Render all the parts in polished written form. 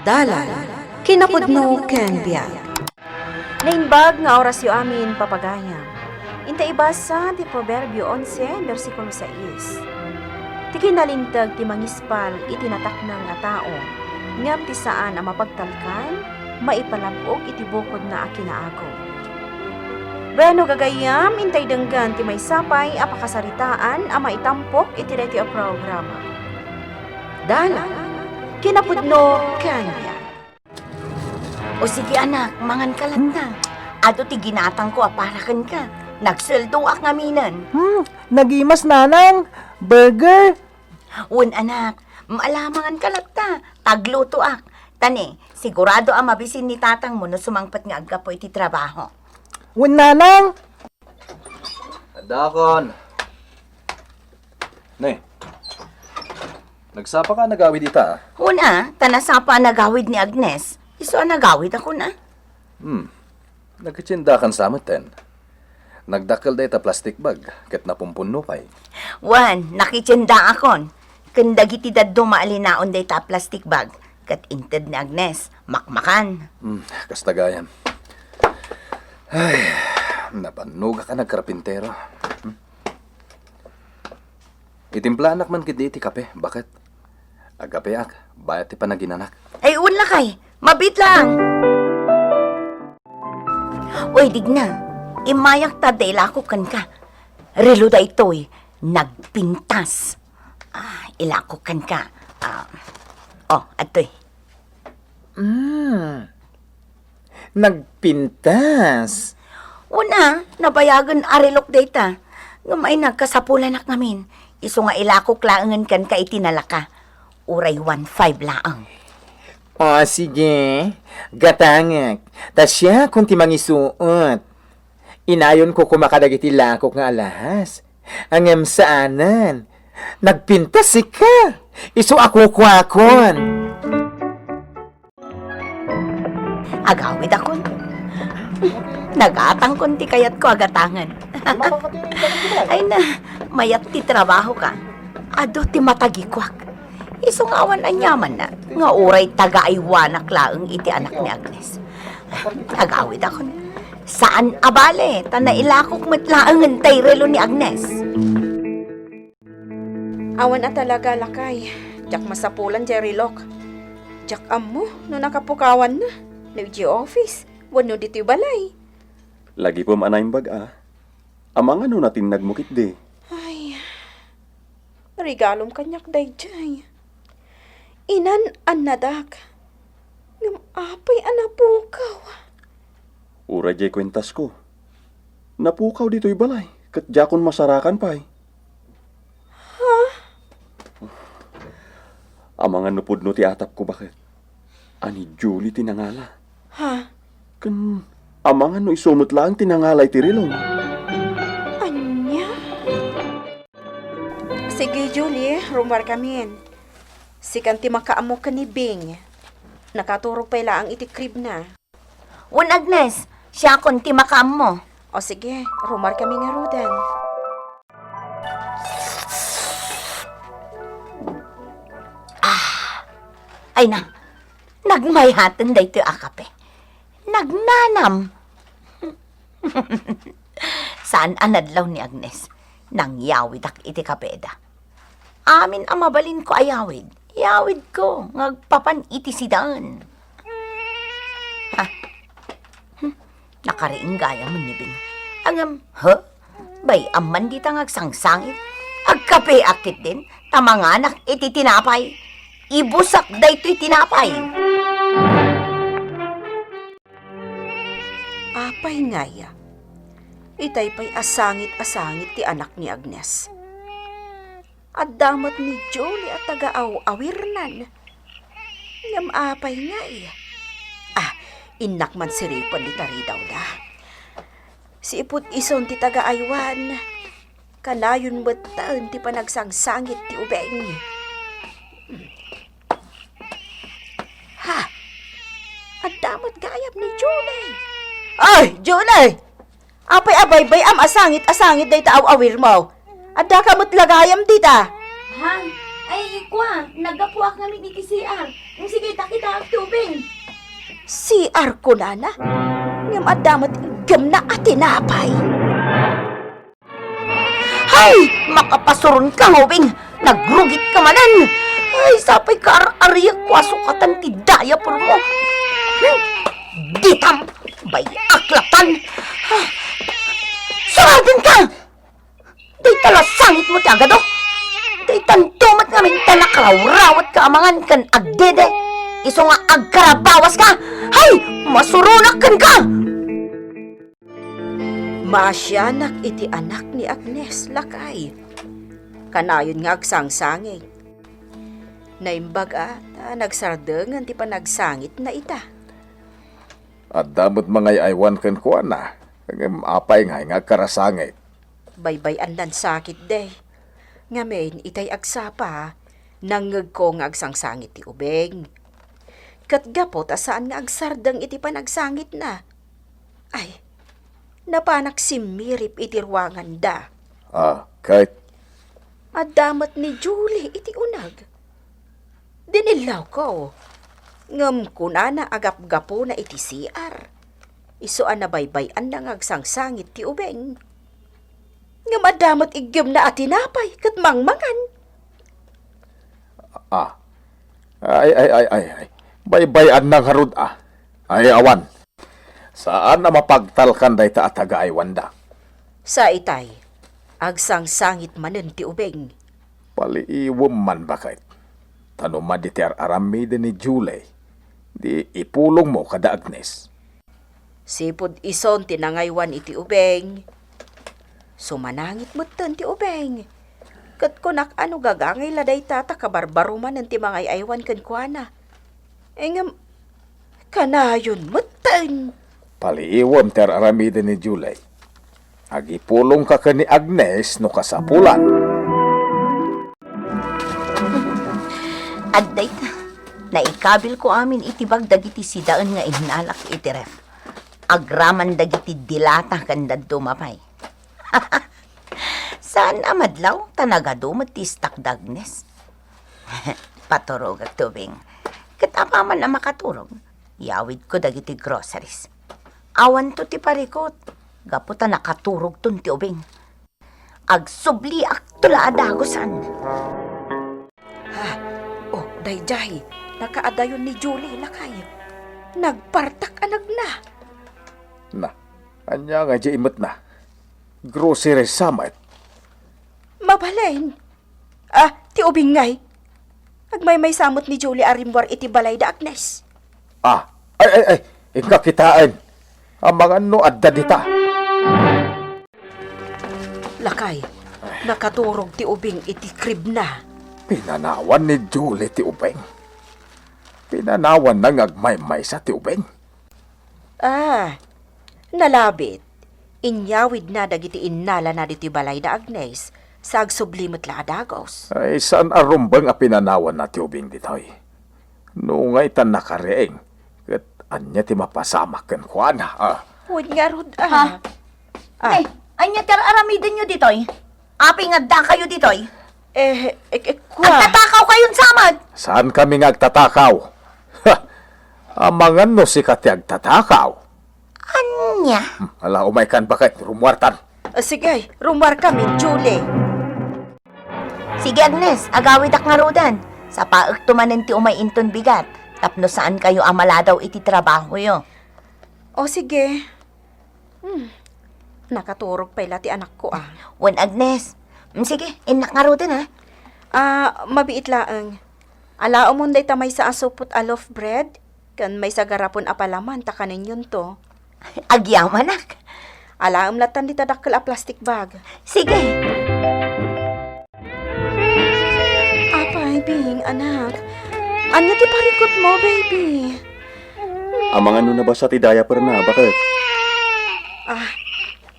Dalan, kinapudno ken biag. Nainbag nga oras yu amin papagayam. Inta ibasa ti Proverbio 11, versikulo 6. Ti kinalintag ti mangispal itinataknang nga tao, ngam ti saan ang mapagtalkan, maipalabog iti bukod na akinaago. Bueno gagayam, intay denggan ti may sapay apakasaritaan ang maitampok iti reti o programa. Dalan, kinapudno ken biag. O sige anak, mangan ka lang na. Ato ti ginatang ko aparakan ka. Nagsuldo ak ngaminan. Nagimas nanang, burger. Un anak, maalamangan ka lang ta. Tagluto ak. Tani, sigurado ang mabisin ni tatang mo no sumangpat nga agka po iti trabaho. Un nanang. Dakon. Nay, nagsapa ka nagawid ita. Una, tanasapa nagawid ni Agnes. Iso nagawid ako na. Nagkitsindakan sa amaten. Nagdakkel da ita plastic bag, ket napumpunno pay. Wan, nakitsinda akon. Kandagi ti daddo maalinaon day ta plastic bag. Kat inted ni Agnes, makmakan. Kastagayan. Ay, napanuga ka nagkarpintero. Itimpla anak man kiti iti kape, bakit? Agape ak, bayat ti panaginanak. Ay, unla kay. Mabit lang. Uy, digna. Imayak ta ilakukan ka. Relo da ito'y nagpintas. Ilakukan ka. Ato'y. Nagpintas. Una, nabayagan arilok data. Ngamay nagkasapulan nak namin. Iso nga ilakok laangan kan ka itinalaka. Uray 1.5 laang. O sige, gatangak. Ta siya kung ti mangisuot. Inayon ko kumakadagiti lakok nga alahas. Angem saanan. Nagpintas ka. Iso ako kwakon. Agawid akon. Nagatang konti kayat ko agatangan. Ay na, mayat ti trabaho ka. Ado ti matagikwak. Isungawan ang yaman na. Nga uray taga-aywanak laang iti anak ni Agnes. Agawid akon. Saan abale? Tanailakok matlaang ngantay relo ni Agnes. Awan na talaga lakay. Diyak masapulan Jerry Lock. Diyak amo no nakapukawan na. Nag office. Wano dito balay. Lagi po manayang baga. Amang ano natin nagmukit di. Ay, regalom kanyak dayjay. Inan anadak. Ngam apay anapukaw. Ura jay kwentas ko. Napukaw dito'y balay. Kat jakon masarakan pa eh. Ha? Amang ano pudno ti atap ko bakit? Ani Julie tinangala. Ha? Kan amang ano isumot lang tinangalay ti rilong. Anya? Sige, Julie. Rumar kamin. Sikanti makaamok ka ni Bing. Nakaturo pa ang iti crib na. Un Agnes, siya konti makam mo. O sige, rumar kami nga rudan. Ay na, nagmayhatan da ito akape. Nagnanam. Saan anadlaw ni Agnes? Nang yawid ak iti kapeda. Amin ang mabalin ko ayawid. Yawid ko, ngagpapan iti sidaan. Ha? Nakariing gaya mo ni Bing. Angam, bay aman di tangag sangsangit. Agkape akit din, tamanganak iti tinapay. Ibusak da ito'y tinapay. Apay ngaya. Itay pa'y asangit-asangit ti anak ni Agnes. At damat ni Julie at taga-awirnan. Ngam apay ngaya. Inak man si Ripan di tari daw da. Si iput ison ti taga-aywan. Kanayon bataan ti panagsangsangit ti ubeng. Ha? At damat gayab ni Julie. Ay, Julie! Apay abay-bay am asangit-asangit day taaw-awir mo. Adda ka mo't lagayam dita. Ha? Ay, kwa, nagapuak namin ni KCR. Sige, takita ang tubig. CR ko na. Ngam adamat igam na atinapay. Hay! Makapasuron ka, Hobing! Nagrugit ka manan! Ay, sapay ka ar-ariyak ko asukatan ti diaper mo! Ditam! Bay aklatan! Suradin ka! Day talasangit mo ti agado! Day tantumat ngamin talakaraw-rawat ka amangan kan agdede! Iso nga agkarabawas ka! Hay! Masurunak kan ka! Masyanak iti anak ni Agnes lakay. Kanayon nga agsangsangit. Naimbag ata nagsardengan ti panagsangit na ita. At damot mga aywan kan kuha na. Ang apay nga karasangit. Baybay andan sakit day. Ngamen itay agsapa nangeg ko nga agsangsangit ti ubeng. Kat gapot asaan nga agsardeng iti panagsangit na. Ay, napanak si Mirip iti ruangan da. Kahit At damat ni Julie iti unag. Dinilaw ko. Ngam kunana agap-gapo na iti CR. Iso na baybayan na ngagsangsangit ti ubeng. Ngam adamat igyam na atinapay kat mangmangan. Ay. Baybayan ng harud Ay, awan. Saan na mapagtalkan day ta ataga ay wanda? Sa itay, agsangsangit manen ti ubeng. Paliiwom man bakit? Tanuma di ti aramide ni Julie. Di ipulong mo kada Agnes. Sipod ison tinangaywan iti ubeng. Sumanangit mo ti ubeng. Kat kunak ano gagangay laday tata kabarbaro man ti mga aywan kan kuana. Ngam, kanayon mo Paliiwom ti aramide ni Julie. Agipulong ka ni Agnes no kasapulan. Adday ta. Naikabil ko amin itibag dagiti sidaan nga inalak iti ref. Agraman dagiti dilata kandad dumapay. Saan amadlaw tanagadumat ti stak dagnes? Paturog at tubing. Katapaman na makaturog. Yawid ko dagiti groceries. Awan to ti parikot. Gaputa nakaturog ton ti ubing. Agsubli ak tula adagosan. Oh, dayjay, nakaadayon ni Julie lakay. Nagpartak anag na. Na, anya nga di imot na. Grocery summit. Mabalain. Ti ubing ngay. Agmay samot ni Julie arimwar iti balay da Agnes. Ay, ikakitaan. Ang mga no adda dita. Lakay, nakaturog ti ubing iti krib na. Pinanawan ni Julie ti ubeng. Pinanawan na ngagmay-may sa ti ubeng. Nalabit. Inyawid na dagiti innala na diti balay da Agnes sa agsublimot la adagos. Ay, saan arumbang a pinanawan na ti ubeng ditoy? Nungay tan nakareeng. Kat anya ti mapasamak kan kuana. Huwag nga rod, Ay, anya tar aramidin nyo ditoy? Aping adda kayo ditoy? Kwa. Agtatakaw kayong samad! Saan kami ngagtatakaw? Amangan no si kati agtatakaw. Anya? Ala, umay kan bakit? Rumwartan. Sige, rumar kami, Julie. Sige Agnes, agawid ak nga rodan. Sa paek tumanen ti umay inton bigat. Tapno saan kayo amaladaw iti trabaho yo. O sige. Nakaturog pa ti anak ko Wan Agnes. Sige, inak nga rodan mabiit laeng. Alao mo day tamay sa asupot a loaf bread. Kan may sa garapon apalaman, takanin yun to. Agyaman ak. Alaam latan di tadakkel a plastic bag. Sige. Apay, Bing, anak. Anya ti parikot mo, baby? Amangan no na ba sa ti diaper na? Bakit?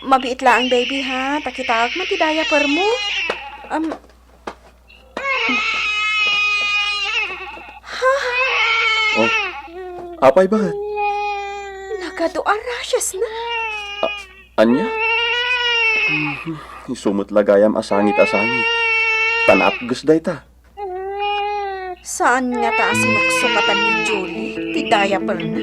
Mabiit lang, baby, ha? Takitawag mo ti diaper mo. Oh, apay bakit? Nagadoa rashes na. Anya? Isumot lagayam asangit-asangit. Tanapgas day ta. Saan nga ta sinuksukatan ni Julie? Ti diaper na.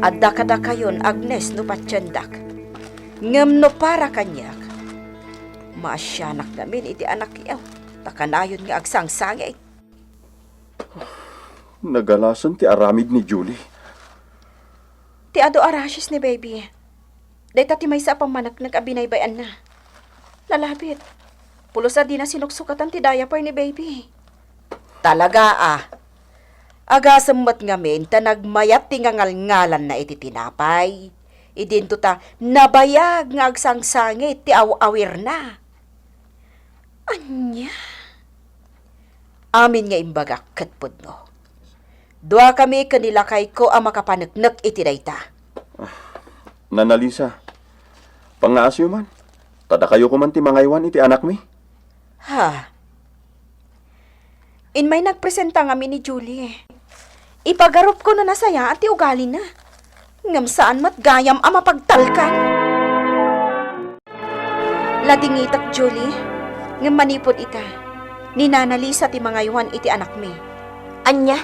Adda kada kayon, Agnes, no patyandak. Ngem no para kanyak. Maasyanak namin iti anak yaw. Takanayon nga agsangsangay. Nagalasan ti aramid ni Julie. Ti ado arasis ni baby. Dahil ti may sa pamanak nag-abinaybayan na. Lalabit. Pulos di na sinuksukatan ti diaper ni baby. Talaga Agasammat ngamin ta nagmayat ti ngangal-ngalan na iti tinapay. Idinto ta nabayag nga agsangsangit ti awir na. Anya? Amin nga imbagak katpod no. Dua kami kanilakay ko ang makapanagnak iti dayta. Nanalisa, pangaasyo man. Tada kayo kuman ti mangaywan iti anak mi. Ha? In may nagpresenta nga mi ni Julie. Ipagarup ko na nasaya at ugali na. Ngam saan mat gayam ang mapagtalkan. Ladingitak Julie, ngam manipod ita. Ninanalisa ti mangaywan iti anak mi. Anya?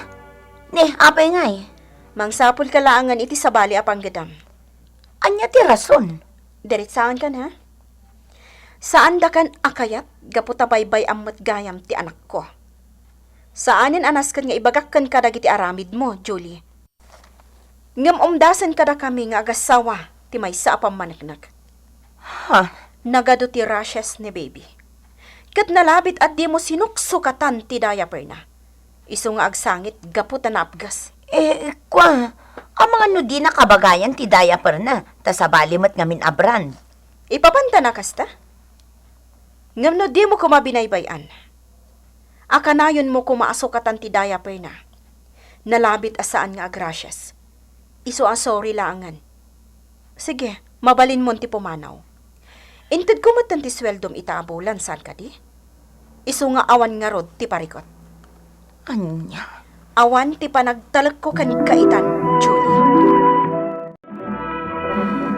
Ne, apay ngay. Mangsapol kalaangan iti sabali apang gadam. Anya ti rason. Diritsaan ka na? Saan da kan akayat, gaputa baybay amat gayam ti anak ko. Saanin anas kan nga ibagak kan kada giti aramid mo, Julie. Ngam umdasan kada kami nga agasawa, ti may sa apang managnak. Ha? Nagado ti rashes ni baby. Kat nalabit at di mo sinuksukatan ti diaper na. Iso nga agsangit, gaputa na apgas. Ang mga nudi na kabagayan ti diaper na, tasabali mat ngamin abran. Ipapanta na kasta? Ngam no di mo kumabinaybayan. Akanayon mo kumaasukatan ti diaper na. Nalabit asaan nga agrasyas. Iso sorry laangan. Sige, mabalin mo ti pumanaw. Inted ko matan ti sweldom itaabulan saan ka di? Iso nga awan nga rod ti parikot. Anya? Awan ti panagtalag ko kan kaitan, Julie.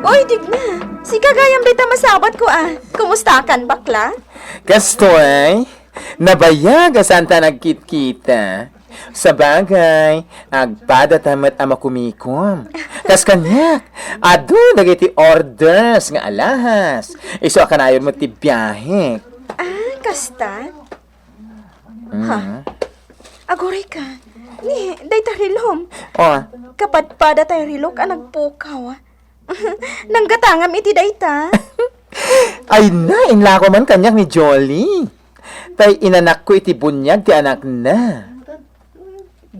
Oy, dig na! Si kagayam dita masabat ko Kumusta kan, bakla? Kastoy, nabayag asanta nagkit-kita. Sa bagay, agpadatamat ama kumikom. Kas kanyak, ado nagiti orders nga alahas. Iso akanayon mo ti biyahe. Kasta? Ha? Agoray ka. Ni, day tarilom. Oh, Kapadpada tayo rilok nagpukaw. Nanggatangam iti dayta. ay na, inlako man kanyak ni Jolly. Tay inanak ko iti bunyag ti anak na.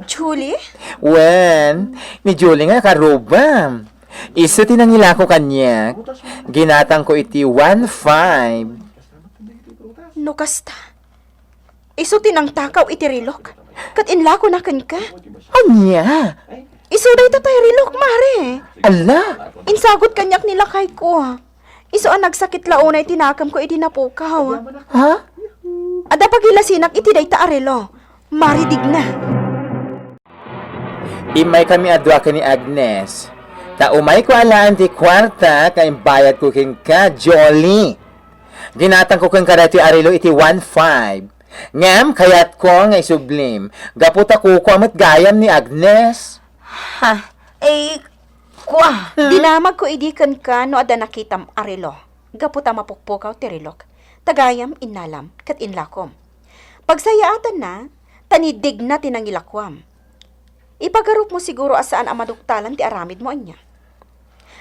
Julie? Wen, ni Julie nga karubam. Iso tinangila ko kanyak. Ginatang ko iti 1.5. No kasta. Iso tinang takaw iti rilok. Kat inlako na kan ka. Anya? Iso dayta tayo rilok, mare. Ala? Insagot kanyak nila kay ko. Iso ang nagsakit launay tinakam ko iti napukaw. Ha? Ada pagilasinak iti dayta arelo. Maridig na. Imay kami adwa ka ni Agnes. Ta umay ko alaan ti kwarta kay bayad ko king ka, Jolly. Ginatang ko kang kada ti arilo iti 1.5. Ngam, kayat ko nga isublim. Gaputa ko amat gayam ni Agnes. Ha? Dinamag ko idikan ka no ada nakitam arelo. Gaputa mapukpukaw ti rilok. Tagayam inalam kat inlakom. Pagsayaatan na, tanidig na tinangilakwam. Ipagarup mo siguro asaan ang maduktalan ti aramid mo anya.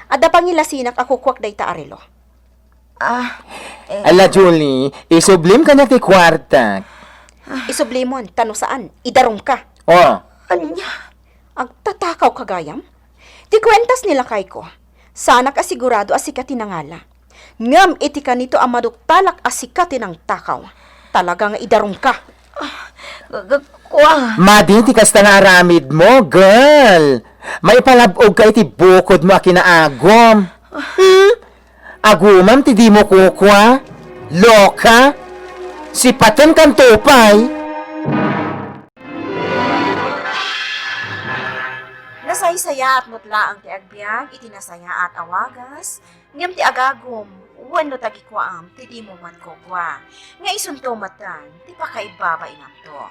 Ada pangilasinak ako kwak day ta arelo. Ala, Julie, isublim ka na ti kwarta. Isublimon, tano saan? Idarong ka. Oh, Anya? Agtatakaw kagayam? Ti kwentas nila kay ko. Sana ka sigurado asika tinangala. Ngam iti ka nito ang maduktalak asika tinang takaw. Talaga nga idarong ka. Madi, ti kasta nga aramid mo, girl. May palabog ka iti bukod mo akinaagom. Agumam ti di mo kukwa? Loka? Sipatan kan tupay? Nasaysaya at mutla ang ti agbyag, iti nasaya at awagas, ngam ti agagom, wano tagi kwaam, ti di mo man ko kwa. Nga isunto matan, ti pakaibaba inam to.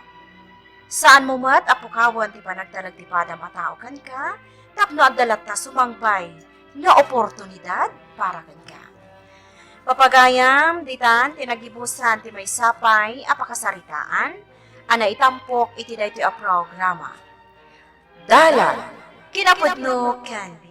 Saan mo mat, apukawan ti panagdalag ti padam atao kan ka, tapno agdalat na sumangbay, na oportunidad para kan ka. Papagayam, ditan, tinagibusan ti may sapay, apakasaritaan, ana itampok iti daytoy a programa. Dalan. Kinapudno can